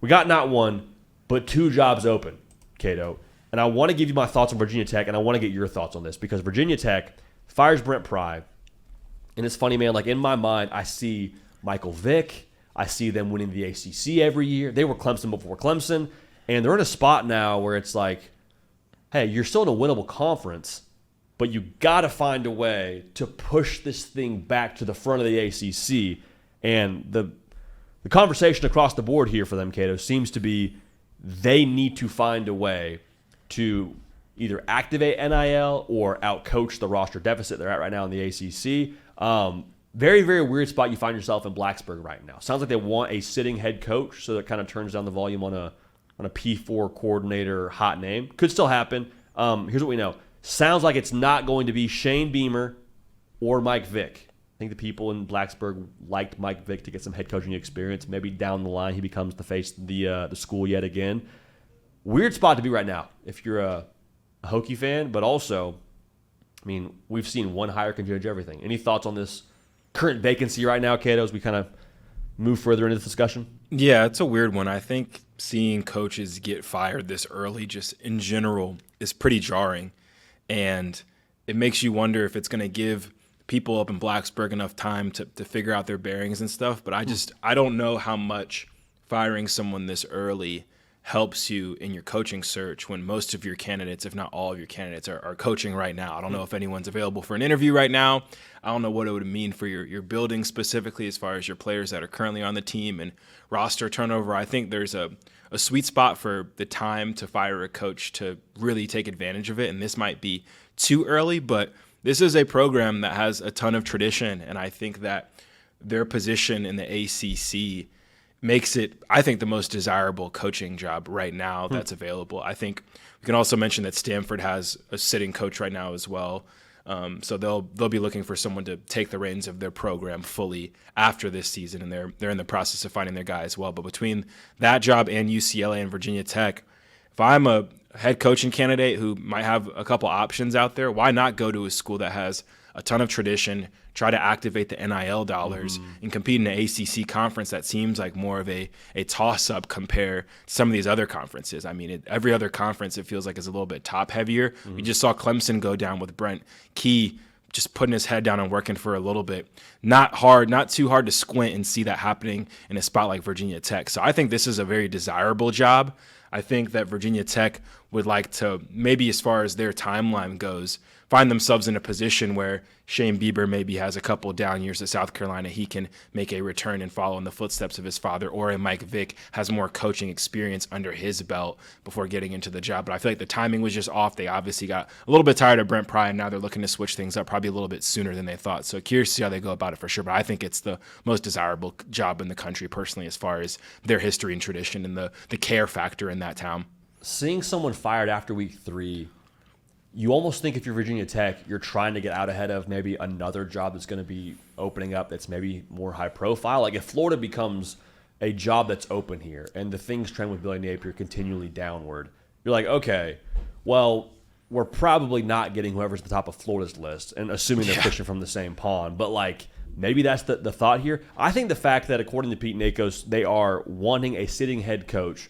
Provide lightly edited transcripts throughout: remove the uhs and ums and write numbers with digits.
we got not one, but two jobs open, Cato. And I want to give you my thoughts on Virginia Tech, and I want to get your thoughts on this because Virginia Tech fires Brent Pry. And it's funny, man, like in my mind, I see Michael Vick. I see them winning the ACC every year. They were Clemson before Clemson. And they're in a spot now where it's like, hey, you're still in a winnable conference, but you got to find a way to push this thing back to the front of the ACC. And the conversation across the board here for them, Cato, seems to be they need to find a way to either activate NIL or outcoach the roster deficit they're at right now in the ACC. Very, very weird spot you find yourself in Blacksburg right now. Sounds like they want a sitting head coach, so that kind of turns down the volume on a P4 coordinator hot name. Could still happen. Here's what we know. Sounds like it's not going to be Shane Beamer or Mike Vick. I think the people in Blacksburg liked Mike Vick to get some head coaching experience. Maybe down the line he becomes the face of the school yet again. Weird spot to be right now if you're a Hokie fan, but also, I mean, we've seen one hire can judge everything. Any thoughts on this current vacancy right now, Cato, as we kind of move further into this discussion? Yeah, it's a weird one. I think seeing coaches get fired this early just in general is pretty jarring. And it makes you wonder if it's going to give people up in Blacksburg enough time to figure out their bearings and stuff. But I don't know how much firing someone this early helps you in your coaching search when most of your candidates, if not all of your candidates, are coaching right now. I don't know if anyone's available for an interview right now. I don't know what it would mean for your building specifically as far as your players that are currently on the team and roster turnover. I think there's a sweet spot for the time to fire a coach to really take advantage of it, and this might be too early, but this is a program that has a ton of tradition, and I think that their position in the ACC makes it, I think, the most desirable coaching job right now that's available. I think we can also mention that Stanford has a sitting coach right now as well. So they'll be looking for someone to take the reins of their program fully after this season, and they're in the process of finding their guy as well. But between that job and UCLA and Virginia Tech, if I'm a head coaching candidate who might have a couple options out there, why not go to a school that has a ton of tradition, try to activate the NIL dollars, and compete in an ACC conference that seems like more of a toss-up compared to some of these other conferences. I mean, every other conference, it feels like is a little bit top-heavier. We just saw Clemson go down with Brent Key just putting his head down and working for a little bit. Not too hard to squint and see that happening in a spot like Virginia Tech. So I think this is a very desirable job. I think that Virginia Tech would like to, maybe as far as their timeline goes, find themselves in a position where Shane Bieber maybe has a couple down years at South Carolina. He can make a return and follow in the footsteps of his father, or a Mike Vick has more coaching experience under his belt before getting into the job. But I feel like the timing was just off. They obviously got a little bit tired of Brent Pry, and now they're looking to switch things up probably a little bit sooner than they thought. So curious to see how they go about it for sure. But I think it's the most desirable job in the country personally as far as their history and tradition and the care factor in that town. Seeing someone fired after week 3, you almost think if you're Virginia Tech, you're trying to get out ahead of maybe another job that's going to be opening up that's maybe more high profile. Like if Florida becomes a job that's open here and the things trend with Billy Napier continually downward, you're like, okay, well, we're probably not getting whoever's at the top of Florida's list and assuming they're fishing from the same pond. But like maybe that's the thought here. I think the fact that according to Pete Nakos, they are wanting a sitting head coach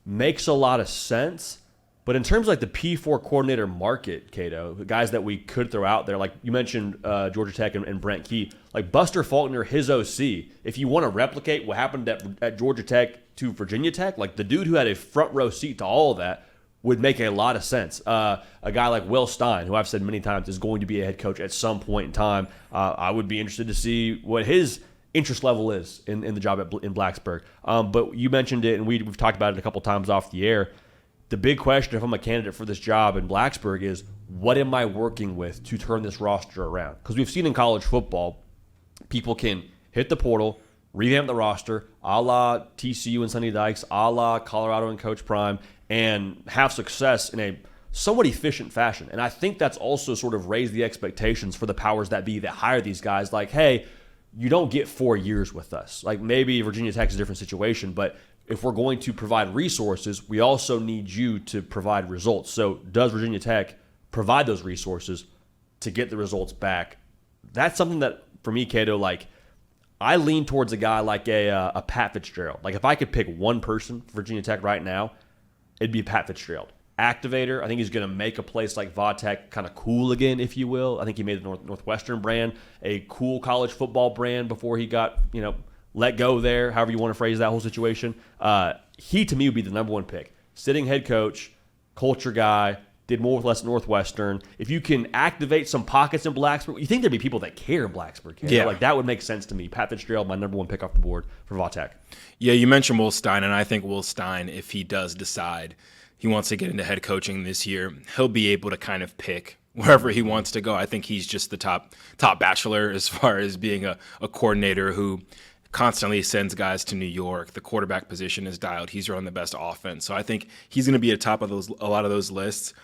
makes a lot of sense. But in terms of like the P4 coordinator market, Cato, the guys that we could throw out there, like you mentioned Georgia Tech and Brent Key, like Buster Faulkner, his OC, if you want to replicate what happened at Georgia Tech to Virginia Tech, like the dude who had a front row seat to all of that would make a lot of sense. A guy like Will Stein, who I've said many times is going to be a head coach at some point in time, I would be interested to see what his interest level is in the job in Blacksburg. But you mentioned it, and we've talked about it a couple times off the air. The big question if I'm a candidate for this job in Blacksburg is, what am I working with to turn this roster around? Because we've seen in college football, people can hit the portal, revamp the roster, a la TCU and Sonny Dykes, a la Colorado and Coach Prime, and have success in a somewhat efficient fashion. And I think that's also sort of raised the expectations for the powers that be that hire these guys. Like, hey, you don't get 4 years with us. Like maybe Virginia Tech's a different situation, but if we're going to provide resources, we also need you to provide results. So does Virginia Tech provide those resources to get the results back? That's something that, for me, Cato, like I lean towards a guy like a Pat Fitzgerald. Like if I could pick one person for Virginia Tech right now, it'd be Pat Fitzgerald. Activator. I think he's going to make a place like Va-Tech kind of cool again, if you will. I think he made the Northwestern brand a cool college football brand before he got, let go there, however you want to phrase that whole situation. He, to me, would be the number one pick. Sitting head coach, culture guy, did more with less at Northwestern. If you can activate some pockets in Blacksburg, you think there'd be people that care in Blacksburg. Yeah. Like that would make sense to me. Pat Fitzgerald, my number one pick off the board for Va-Tech. Yeah, you mentioned Will Stein, and I think Will Stein, if he does decide he wants to get into head coaching this year, he'll be able to kind of pick wherever he wants to go. I think he's just the top bachelor as far as being a coordinator who constantly sends guys to New York. The quarterback position is dialed. He's running the best offense. So I think he's going to be at the top of a lot of those lists.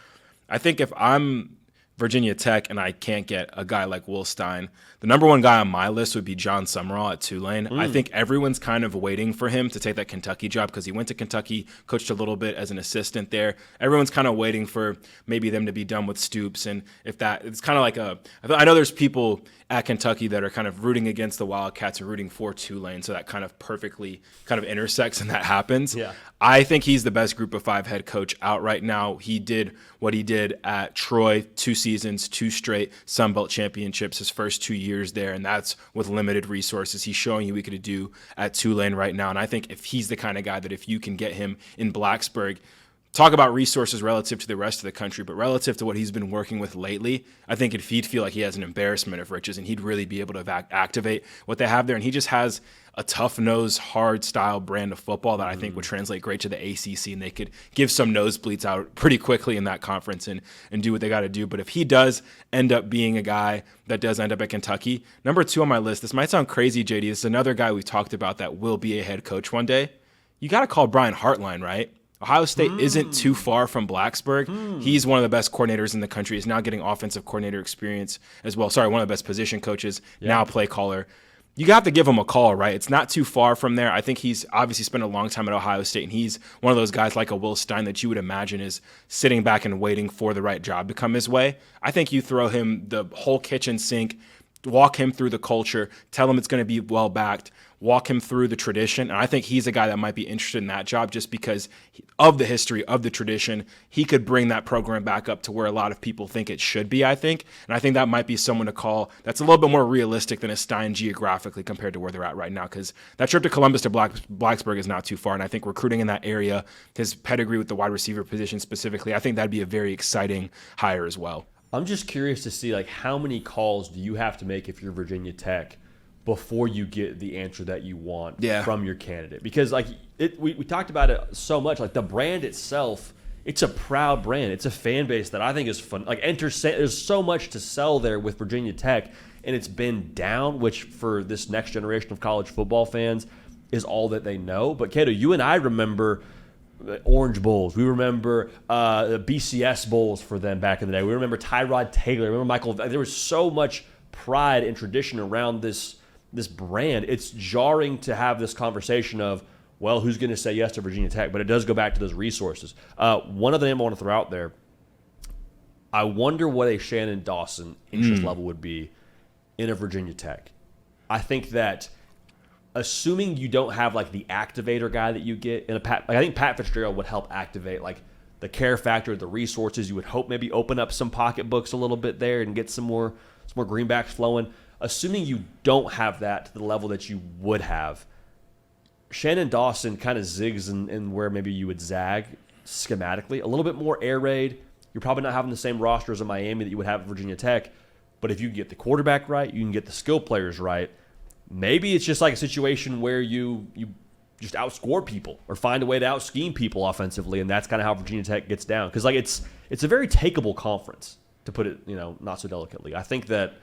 I think if I'm Virginia Tech and I can't get a guy like Will Stein, the number one guy on my list would be John Summerall at Tulane. I think everyone's kind of waiting for him to take that Kentucky job because he went to Kentucky, coached a little bit as an assistant there. Everyone's kind of waiting for maybe them to be done with Stoops. And if that, it's kind of like I know there's people at Kentucky that are kind of rooting against the Wildcats and rooting for Tulane. So that kind of perfectly kind of intersects and that happens. Yeah. I think he's the best Group of 5 head coach out right now. He did what he did at Troy, 2 seasons, 2 straight Sun Belt championships, his first 2 years there, and that's with limited resources. He's showing you what he could do at Tulane right now, and I think if he's the kind of guy that if you can get him in Blacksburg, talk about resources relative to the rest of the country, but relative to what he's been working with lately, I think he'd feel like he has an embarrassment of riches, and he'd really be able to activate what they have there. And he just has a tough-nosed, hard-style brand of football that I think would translate great to the ACC, and they could give some nosebleeds out pretty quickly in that conference and do what they got to do. But if he does end up being a guy that does end up at Kentucky, number 2 on my list, this might sound crazy, JD, this is another guy we talked about that will be a head coach one day. You got to call Brian Hartline, right? Ohio State isn't too far from Blacksburg. He's one of the best coordinators in the country. He's now getting offensive coordinator experience as well. Sorry, one of the best position coaches, now play caller. You have to give him a call, right? It's not too far from there. I think he's obviously spent a long time at Ohio State, and he's one of those guys like a Will Stein that you would imagine is sitting back and waiting for the right job to come his way. I think you throw him the whole kitchen sink, walk him through the culture, tell him it's going to be well-backed, walk him through the tradition. And I think he's a guy that might be interested in that job just because of the history of the tradition. He could bring that program back up to where a lot of people think it should be, I think. And I think that might be someone to call that's a little bit more realistic than a Stein geographically compared to where they're at right now, because that trip to Columbus to Blacksburg is not too far. And I think recruiting in that area, his pedigree with the wide receiver position specifically, I think that'd be a very exciting hire as well. I'm just curious to see how many calls do you have to make if you're Virginia Tech before you get the answer that you want from your candidate? Because we talked about it so much. Like the brand itself, it's a proud brand. It's a fan base that I think is fun. There's so much to sell there with Virginia Tech, and it's been down, which for this next generation of college football fans is all that they know. But Cato, you and I remember Orange Bowls. We remember the BCS Bowls for them back in the day. We remember Tyrod Taylor. We remember Michael. There was so much pride and tradition around this brand. It's jarring to have this conversation of, well, who's going to say yes to Virginia Tech? But it does go back to those resources. One other name I want to throw out there, I wonder what a Shannon Dawson interest level would be in a Virginia Tech. I think that assuming you don't have the activator guy that you get in I think Pat Fitzgerald would help activate the care factor, the resources. You would hope maybe open up some pocketbooks a little bit there and get some more greenbacks flowing. Assuming you don't have that to the level that you would have, Shannon Dawson kind of zigs in where maybe you would zag schematically. A little bit more air raid. You're probably not having the same rosters in Miami that you would have at Virginia Tech, but if you can get the quarterback right, you can get the skill players right, maybe it's just a situation where you just outscore people or find a way to out-scheme people offensively, and that's kind of how Virginia Tech gets down. Because it's a very takeable conference, to put it not so delicately. I think that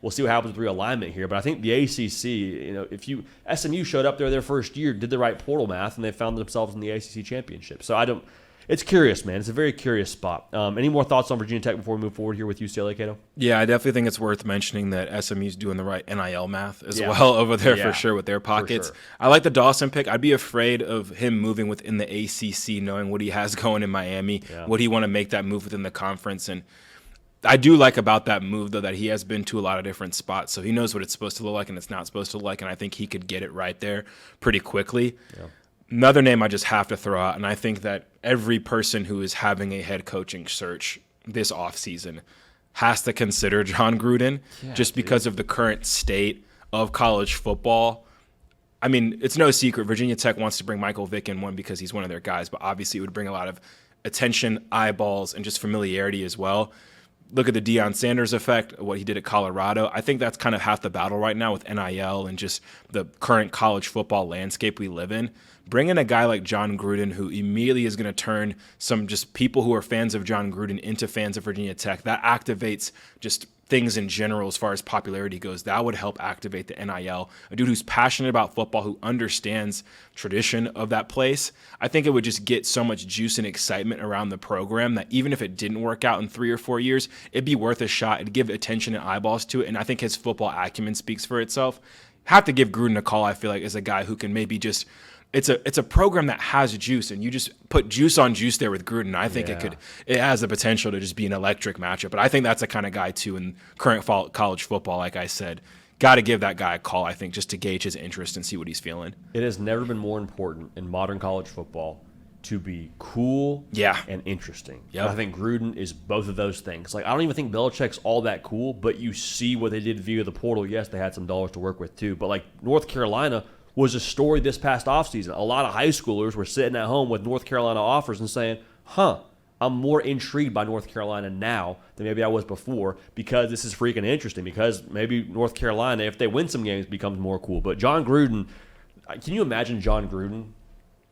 we'll see what happens with realignment here, but I think the ACC, if SMU showed up there their first year, did the right portal math, and they found themselves in the ACC championship. So it's curious, man. It's a very curious spot. Any more thoughts on Virginia Tech before we move forward here with UCLA, Cato? Yeah, I definitely think it's worth mentioning that SMU's doing the right NIL math as well over there for sure with their pockets. Sure. I like the Dawson pick. I'd be afraid of him moving within the ACC, knowing what he has going in Miami. Yeah. Would he want to make that move within the conference? And I do like about that move, though, that he has been to a lot of different spots. So he knows what it's supposed to look like and it's not supposed to look like. And I think he could get it right there pretty quickly. Yeah. Another name I just have to throw out, and I think that every person who is having a head coaching search this offseason has to consider John Gruden, just because of the current state of college football. I mean, it's no secret Virginia Tech wants to bring Michael Vick in, one, because he's one of their guys, but obviously it would bring a lot of attention, eyeballs, and just familiarity as well. Look at the Deion Sanders effect, what he did at Colorado. I think that's kind of half the battle right now with NIL and just the current college football landscape we live in. Bring in a guy like John Gruden, who immediately is going to turn some just people who are fans of John Gruden into fans of Virginia Tech. That activates just things in general as far as popularity goes. That would help activate the NIL. A dude who's passionate about football, who understands tradition of that place. I think it would just get so much juice and excitement around the program that even if it didn't work out in 3 or 4 years, it'd be worth a shot. It'd give attention and eyeballs to it. And I think his football acumen speaks for itself. Have to give Gruden a call, I feel like, as a guy who can maybe just – it's a program that has juice, and you just put juice on juice there with Gruden. I think it has the potential to just be an electric matchup. But I think that's the kind of guy too in current college football. Like I said, got to give that guy a call, I think, just to gauge his interest and see what he's feeling. It has never been more important in modern college football to be cool and interesting. Yep. I think Gruden is both of those things. Like, I don't even think Belichick's all that cool, but you see what they did via the portal. Yes, they had some dollars to work with too. But like North Carolina was a story this past offseason. A lot of high schoolers were sitting at home with North Carolina offers and saying, I'm more intrigued by North Carolina now than maybe I was before, because this is freaking interesting, because maybe North Carolina, if they win some games, becomes more cool. But John Gruden, can you imagine John Gruden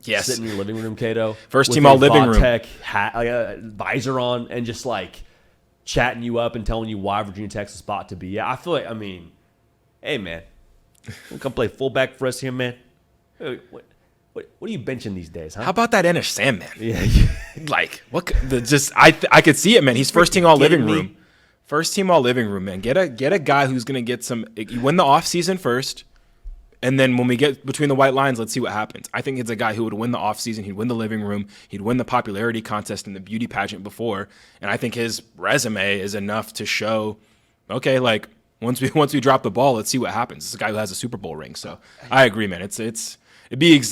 sitting in your living room, Cato? First team all living room. Tech hat, visor on, and just like chatting you up and telling you why Virginia Tech's the spot to be. Yeah, I feel like, hey, man. Come play fullback for us here, man. What are you benching these days, huh? How about that Ennish Sandman? Yeah. Like, what? I could see it, man. He's first team all living room. First team all living room, man. Get a guy who's gonna get some. You win the offseason first, and then when we get between the white lines, let's see what happens. I think it's a guy who would win the offseason. He'd win the living room. He'd win the popularity contest and the beauty pageant before. And I think his resume is enough to show, okay, like. Once we drop the ball, let's see what happens. It's a guy who has a Super Bowl ring, so I agree, man.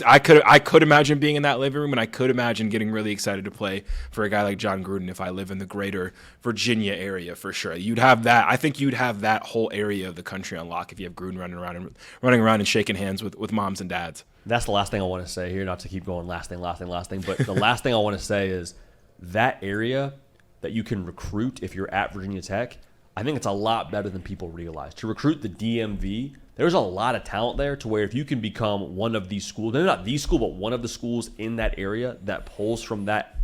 I could imagine being in that living room, and I could imagine getting really excited to play for a guy like John Gruden if I live in the greater Virginia area for sure. You'd have that. I think you'd have that whole area of the country on lock if you have Gruden running around and shaking hands with moms and dads. That's the last thing I want to say here. Not to keep going last thing. But the last thing I want to say is that area that you can recruit if you're at Virginia Tech. I think it's a lot better than people realize. To recruit the DMV, there's a lot of talent there to where if you can become one of these schools, maybe not the school, but one of the schools in that area that pulls from that,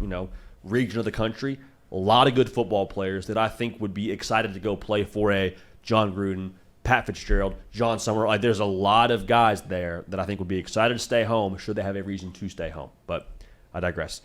region of the country, a lot of good football players that I think would be excited to go play for a John Gruden, Pat Fitzgerald, John Summer. Like, there's a lot of guys there that I think would be excited to stay home should they have a reason to stay home. But I digress.